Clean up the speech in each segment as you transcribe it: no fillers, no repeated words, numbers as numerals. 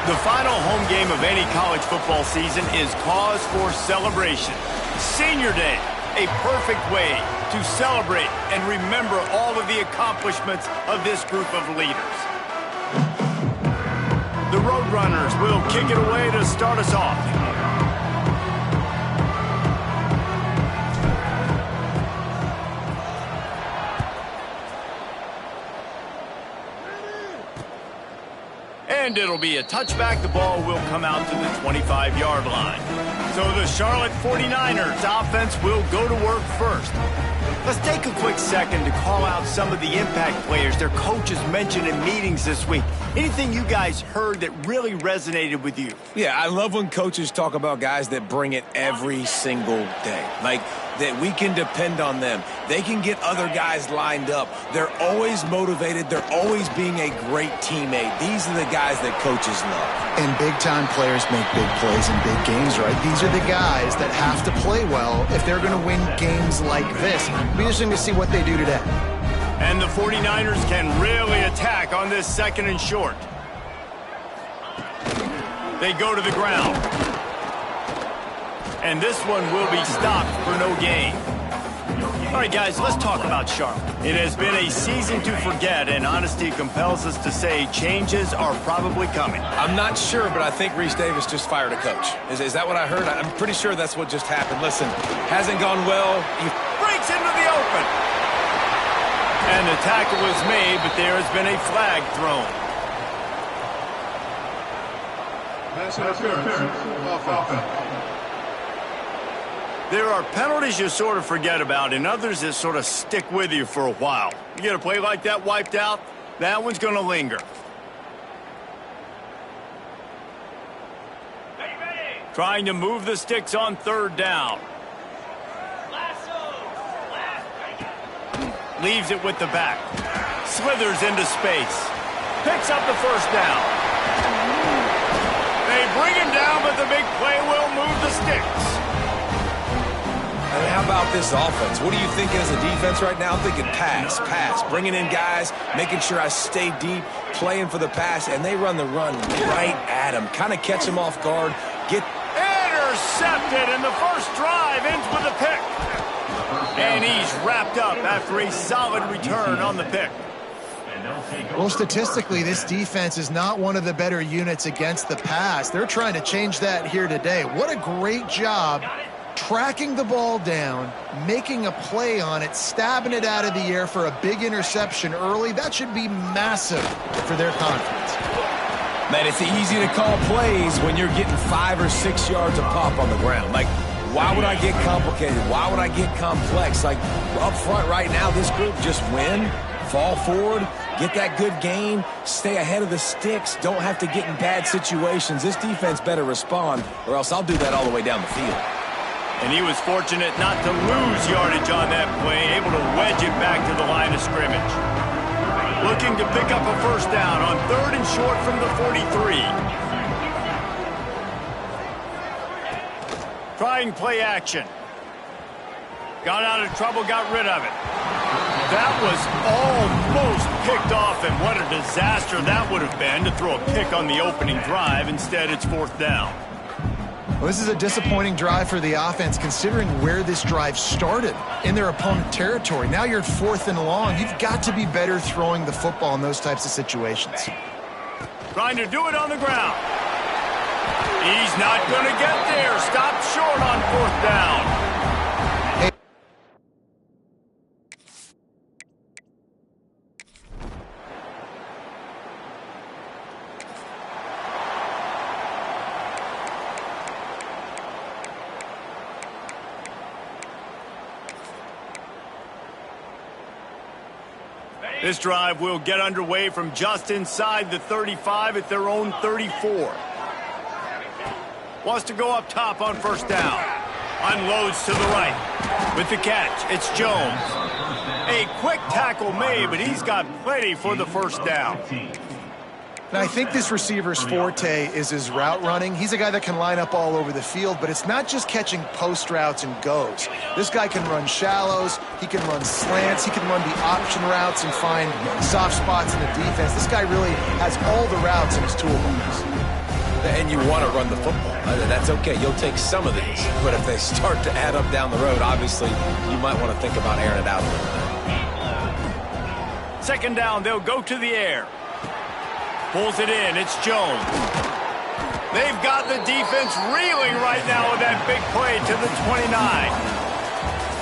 The final home game of any college football season is cause for celebration. Senior Day, a perfect way to celebrate and remember all of the accomplishments of this group of leaders. The Roadrunners will kick it away to start us off. And it'll be a touchback. The ball will come out to the 25-yard line. So the Charlotte 49ers offense will go to work first. Let's take a quick second to call out some of the impact players their coaches mentioned in meetings this week. Anything you guys heard that really resonated with you? Yeah, I love when coaches talk about guys that bring it every single day. Like, that we can depend on them. They can get other guys lined up. They're always motivated. They're always being a great teammate. These are the guys that coaches love. And big-time players make big plays in big games, right? These are the guys that have to play well if they're going to win games like this. It'll be interesting to see what they do today. And the 49ers can really attack on this second and short. They go to the ground. And this one will be stopped for no gain. All right, guys, let's talk about Charlotte. It has been a season to forget, and honesty compels us to say changes are probably coming. I'm not sure, but I think Reese Davis just fired a coach. Is that what I heard? I'm pretty sure that's what just happened. Listen, hasn't gone well. He breaks into the open. And the tackle was made, but there has been a flag thrown. There are penalties you sort of forget about and others that sort of stick with you for a while. You get a play like that wiped out, that one's going to linger. Trying to move the sticks on third down. Leaves it with the back. Slithers into space. Picks up the first down. They bring him down, but the big play will move the sticks. I mean, how about this offense? What are you thinking as a defense right now? I'm thinking pass, bringing in guys, making sure I stay deep, playing for the pass, and they run the run right at him. Kind of catch him off guard. Intercepted, and the first drive ends with a pick. And he's wrapped up after a solid return on the pick. Well, statistically, this defense is not one of the better units against the pass. They're trying to change that here today. What a great job tracking the ball down, making a play on it, stabbing it out of the air for a big interception early. That should be massive for their confidence. Man, it's easy to call plays when you're getting 5 or 6 yards of pop on the ground. Like, why would I get complicated? Why would I get complex? Like, up front right now, this group just win, fall forward, get that good gain, stay ahead of the sticks, don't have to get in bad situations. This defense better respond, or else I'll do that all the way down the field. And he was fortunate not to lose yardage on that play, able to wedge it back to the line of scrimmage. Looking to pick up a first down on third and short from the 43. Trying play action. Got out of trouble, got rid of it. That was almost picked off, and what a disaster that would have been to throw a pick on the opening drive. Instead, it's fourth down. Well, this is a disappointing drive for the offense, considering where this drive started, in their opponent territory. Now you're at 4th and long. You've got to be better throwing the football in those types of situations. Trying to do it on the ground. He's not going to get there. Stopped short on fourth down. This drive will get underway from just inside the 35 at their own 34. Wants to go up top on first down. Unloads to the right. With the catch, it's Jones. A quick tackle made, but he's got plenty for the first down. Now, I think this receiver's forte is his route running. He's a guy that can line up all over the field, but it's not just catching post routes and goes. This guy can run shallows, he can run slants, he can run the option routes and find soft spots in the defense. This guy really has all the routes in his toolbox. And you want to run the football. That's okay. You'll take some of these. But if they start to add up down the road, obviously, you might want to think about airing it out a little bit. Second down, they'll go to the air. Pulls it in. It's Jones. They've got the defense reeling right now with that big play to the 29.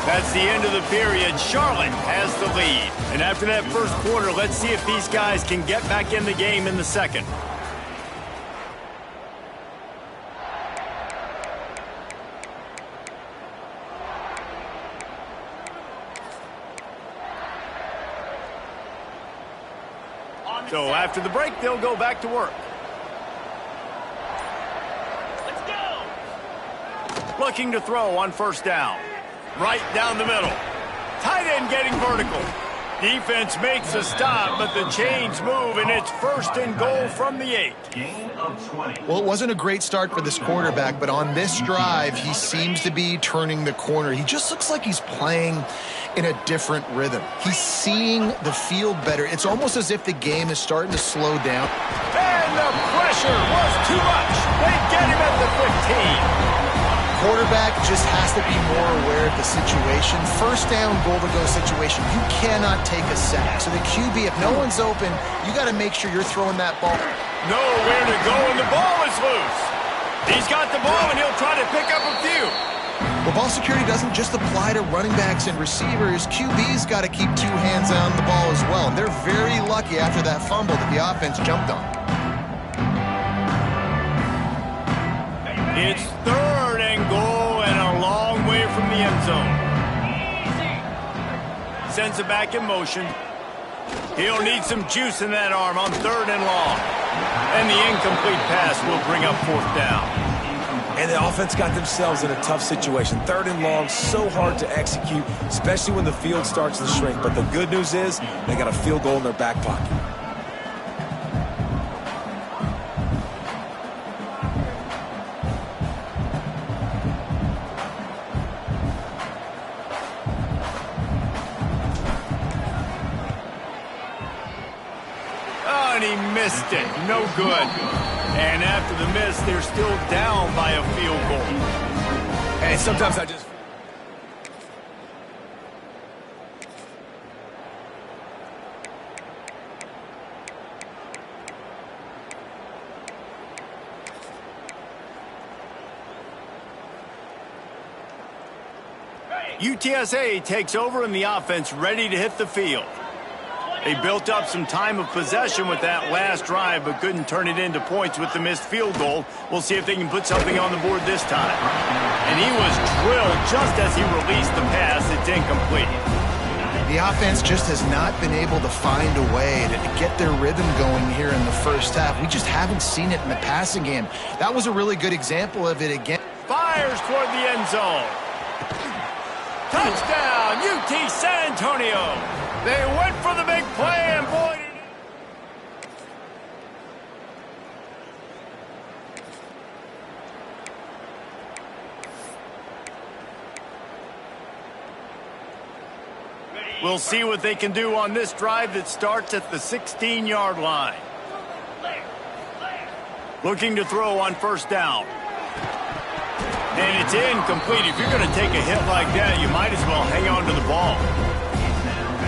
That's the end of the period. Charlotte has the lead. And after that first quarter, let's see if these guys can get back in the game in the second. So after the break, they'll go back to work. Let's go! Looking to throw on first down. Right down the middle. Tight end getting vertical. Defense makes a stop, but the chains move, and it's first and goal from the 8. Well, it wasn't a great start for this quarterback, but on this drive, he seems to be turning the corner. He just looks like he's playing in a different rhythm. He's seeing the field better. It's almost as if the game is starting to slow down. And the pressure was too much. They get him at the 15. Quarterback just has to be more aware of the situation. First down, goal-to-go situation. You cannot take a sack. So the QB, if no one's open, you got to make sure you're throwing that ball. Nowhere to go, and the ball is loose. He's got the ball, and he'll try to pick up a few. Well, ball security doesn't just apply to running backs and receivers. QB's got to keep two hands on the ball as well. And they're very lucky after that fumble that the offense jumped on. It's third and goal and a long way from the end zone. Sends it back in motion. He'll need some juice in that arm on third and long. And the incomplete pass will bring up fourth down. And the offense got themselves in a tough situation. Third and long, so hard to execute, especially when the field starts to shrink. But the good news is they got a field goal in their back pocket. And he missed it. No good. And after the miss, they're still down by a field goal. And sometimes I just... UTSA takes over in the offense, ready to hit the field. They built up some time of possession with that last drive, but couldn't turn it into points with the missed field goal. We'll see if they can put something on the board this time. And he was drilled just as he released the pass. It's incomplete. The offense just has not been able to find a way to get their rhythm going here in the first half. We just haven't seen it in the passing game. That was a really good example of it again. Fires toward the end zone. Touchdown, UT San Antonio. They went for the big play, and boy, we'll see what they can do on this drive that starts at the 16-yard line. Looking to throw on first down. And it's incomplete. If you're going to take a hit like that, you might as well hang on to the ball.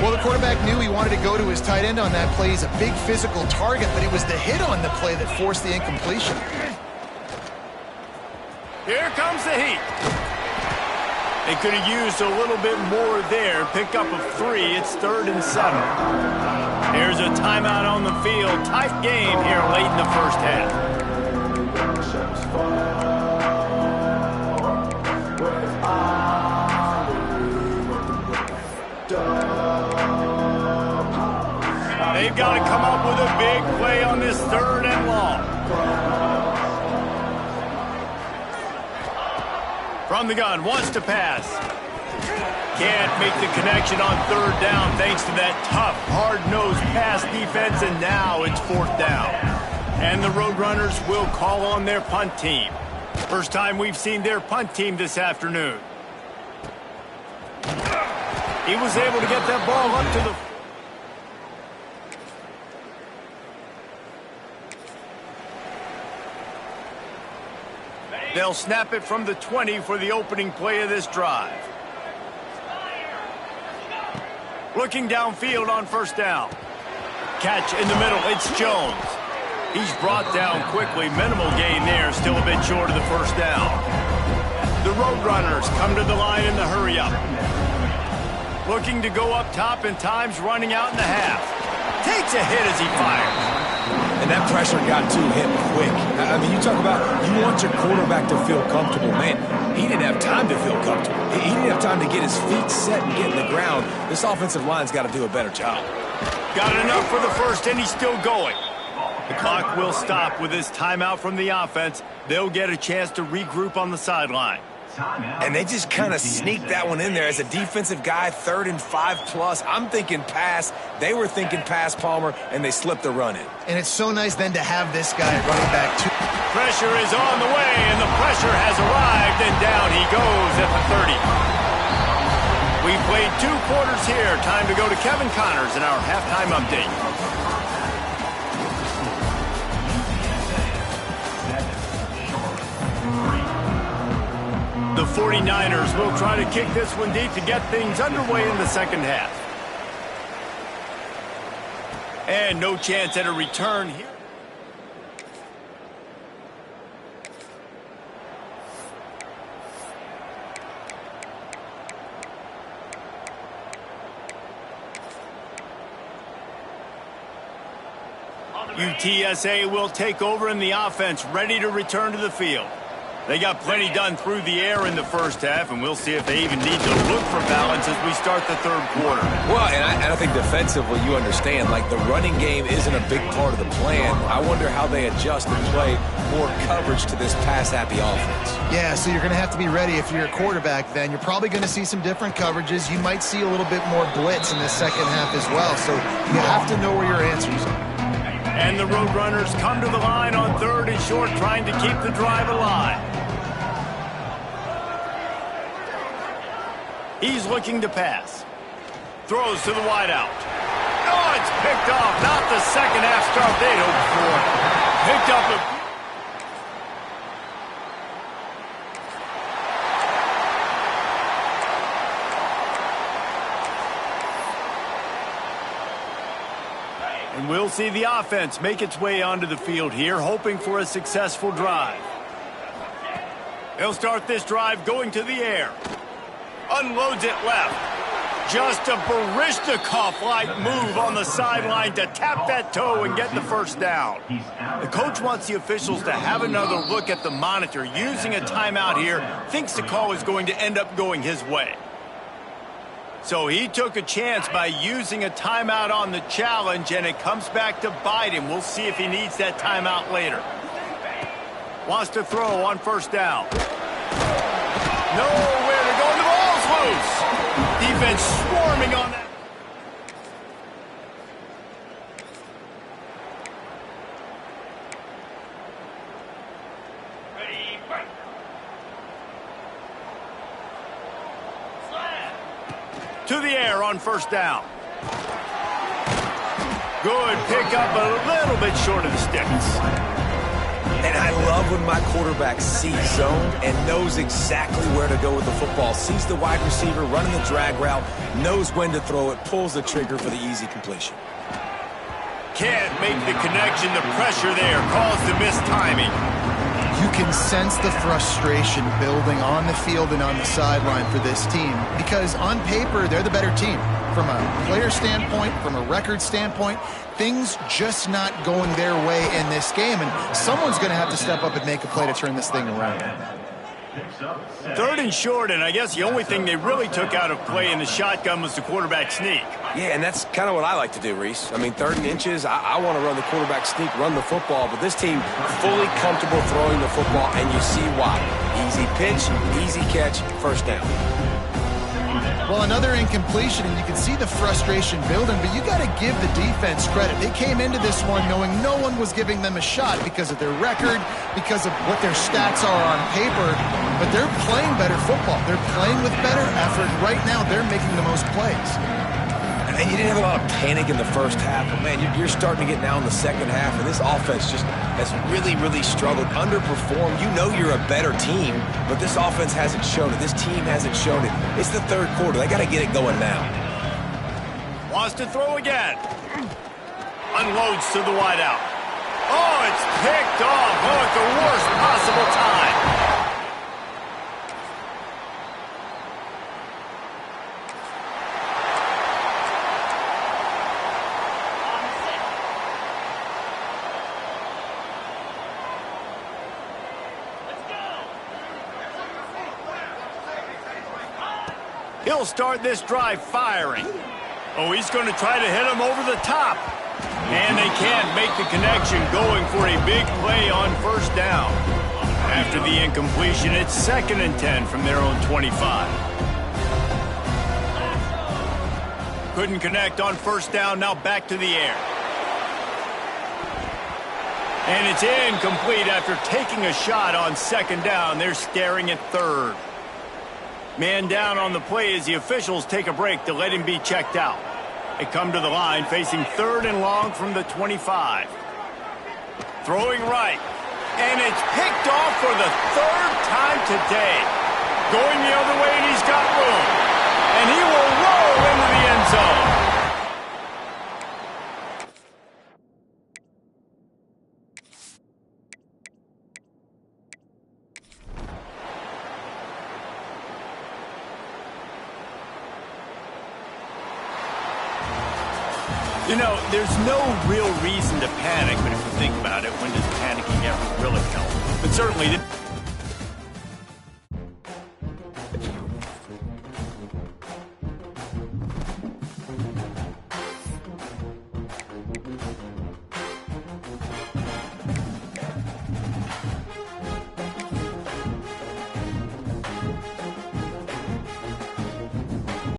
Well, the quarterback knew he wanted to go to his tight end on that play. He's a big physical target, but it was the hit on the play that forced the incompletion. Here comes the heat. They could have used a little bit more there. Pick up of 3. It's 3rd and 7. There's a timeout on the field. Tight game here late in the first half. They've got to come up with a big play on this 3rd and long. From the gun, wants to pass. Can't make the connection on 3rd down thanks to that tough, hard-nosed pass defense, and now it's 4th down. And the Roadrunners will call on their punt team. First time we've seen their punt team this afternoon. He was able to get that ball up to the... They'll snap it from the 20 for the opening play of this drive. Looking downfield on first down. Catch in the middle, it's Jones. He's brought down quickly, minimal gain there, still a bit short of the first down. The Roadrunners come to the line in the hurry-up. Looking to go up top, and time's running out in the half. Takes a hit as he fires. And that pressure got to him quick. I mean, you talk about you want your quarterback to feel comfortable. Man, he didn't have time to feel comfortable. He didn't have time to get his feet set and get in the ground. This offensive line's got to do a better job. Got enough for the first, and he's still going. The clock will stop with this timeout from the offense. They'll get a chance to regroup on the sideline. And they just kind of sneaked that one in there. As a defensive guy, 3rd and 5+. I'm thinking pass. They were thinking pass, Palmer, and they slipped the run in. And it's so nice then to have this guy running back too. Pressure is on the way, and the pressure has arrived, and down he goes at the 30. We've played 2 quarters here. Time to go to Kevin Connors in our halftime update. The 49ers will try to kick this one deep to get things underway in the second half. And no chance at a return here. UTSA will take over in the offense, ready to return to the field. They got plenty done through the air in the first half, and we'll see if they even need to look for balance as we start the third quarter. Well, and I think defensively, you understand, like the running game isn't a big part of the plan. I wonder how they adjust and play more coverage to this pass-happy offense. Yeah, so you're going to have to be ready if you're a quarterback then. You're probably going to see some different coverages. You might see a little bit more blitz in the second half as well, so you have to know where your answers are. And the Roadrunners come to the line on 3rd and short, trying to keep the drive alive. He's looking to pass. Throws to the wideout. Oh, it's picked off. Not the second half start they'd hoped for. Picked up a... And we'll see the offense make its way onto the field here, hoping for a successful drive. They'll start this drive going to the air. Unloads it left. Just a Baryshnikov-like move on the sideline to tap that toe and get the first down. The coach wants the officials to have another look at the monitor. Using a timeout here, thinks the call is going to end up going his way. So he took a chance by using a timeout on the challenge, and it comes back to bite him. We'll see if he needs that timeout later. Wants to throw on first down. Nowhere to go, and the ball's loose. Defense swarming on that. Ready, break. To the air on first down. Good pickup, a little bit short of the sticks. And I love when my quarterback sees zone and knows exactly where to go with the football. Sees the wide receiver running the drag route, knows when to throw it, pulls the trigger for the easy completion. Can't make the connection. The pressure there caused the missed timing. You can sense the frustration building on the field and on the sideline for this team because on paper, they're the better team. From a player standpoint, from a record standpoint, things just not going their way in this game, and someone's going to have to step up and make a play to turn this thing around. 3rd and short, and I guess the only thing they really took out of play in the shotgun was the quarterback sneak. Yeah, and that's kind of what I like to do, Reese. I mean, 3rd and inches, I want to run the quarterback sneak, run the football, but this team fully comfortable throwing the football, and you see why. Easy pitch, easy catch, first down. Well, another incompletion, and you can see the frustration building, but you got to give the defense credit. They came into this one knowing no one was giving them a shot because of their record, because of what their stats are on paper, but they're playing better football. They're playing with better effort. Right now, they're making the most plays. And you didn't have a lot of panic in the first half, but man, you're starting to get now in the second half, and this offense just has really, really struggled, underperformed. You know you're a better team, but this offense hasn't shown it. This team hasn't shown it. It's the third quarter. They got to get it going now. Wants to throw again. Unloads to the wideout. Oh, it's picked off. Oh, at the worst possible time. He'll start this drive firing. Oh, he's going to try to hit him over the top. And they can't make the connection, going for a big play on first down. After the incompletion, it's 2nd and 10 from their own 25. Couldn't connect on first down, now back to the air. And it's incomplete after taking a shot on 2nd down. They're staring at 3rd. Man down on the play as the officials take a break to let him be checked out. They come to the line facing 3rd and long from the 25. Throwing right. And it's picked off for the 3rd time today. Going the other way, and he's got room. And he will roll into the end zone. You know, there's no real reason to panic, but if you think about it, when does panicking ever really help? But certainly